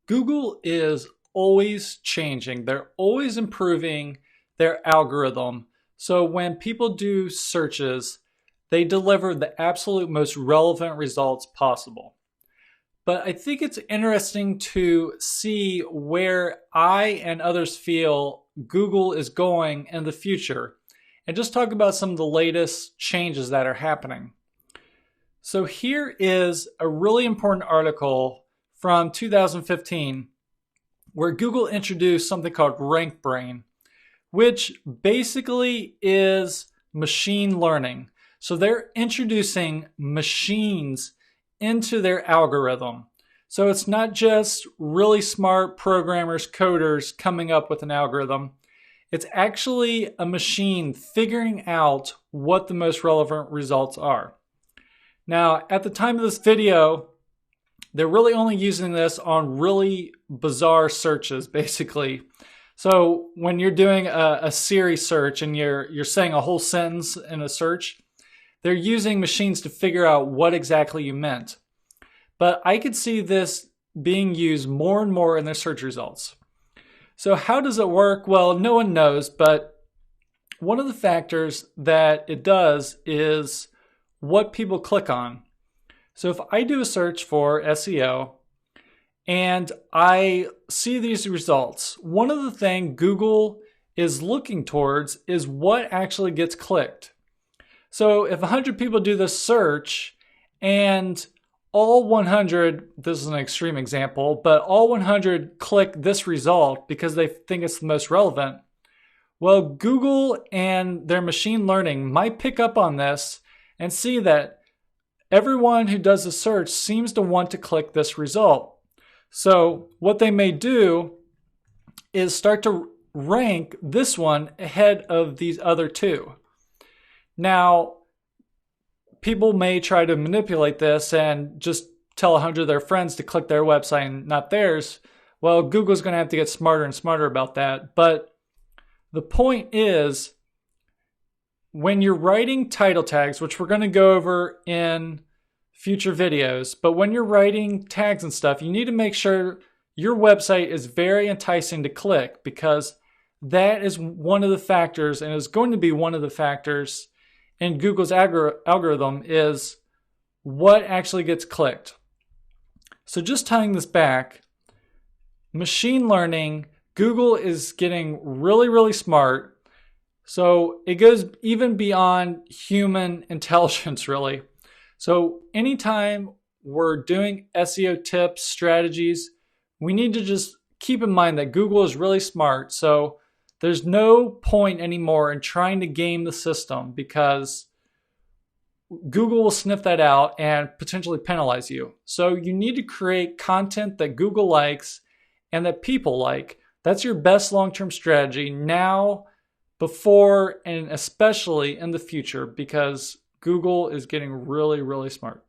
Google is always changing. They're always improving their algorithm. So when people do searches, they deliver the absolute most relevant results possible. But I think it's interesting to see where I and others feel Google is going in the future and just talk about some of the latest changes that are happening. So here is a really important article from 2015 where Google introduced something called RankBrain, which basically is machine learning. So they're introducing machines into their algorithm. So it's not just really smart programmers, coders coming up with an algorithm. It's actually a machine figuring out what the most relevant results are. Now, at the time of this video, they're really only using this on really bizarre searches, basically. So when you're doing a Siri search and you're saying a whole sentence in a search, they're using machines to figure out what exactly you meant. But I could see this being used more and more in their search results. So how does it work? Well, no one knows, but one of the factors that it does is what people click on. So if I do a search for SEO and I see these results, one of the things Google is looking towards is what actually gets clicked. So if 100 people do this search and all 100, this is an extreme example, but all 100 click this result because they think it's the most relevant, well, Google and their machine learning might pick up on this and see that everyone who does a search seems to want to click this result. So what they may do is start to rank this one ahead of these other two. Now, people may try to manipulate this and just tell 100 of their friends to click their website and not theirs. Well, Google's going to have to get smarter and smarter about that. But the point is, when you're writing title tags, which we're going to go over in future videos, but when you're writing tags and stuff, you need to make sure your website is very enticing to click, because that is one of the factors, and is going to be one of the factors in Google's algorithm, is what actually gets clicked. So just tying this back, machine learning, Google is getting really, really smart. So it goes even beyond human intelligence, really. So anytime we're doing SEO tips, strategies, we need to just keep in mind that Google is really smart. So there's no point anymore in trying to game the system, because Google will sniff that out and potentially penalize you. So you need to create content that Google likes and that people like. That's your best long-term strategy now, before, and especially in the future, because Google is getting really, really smart.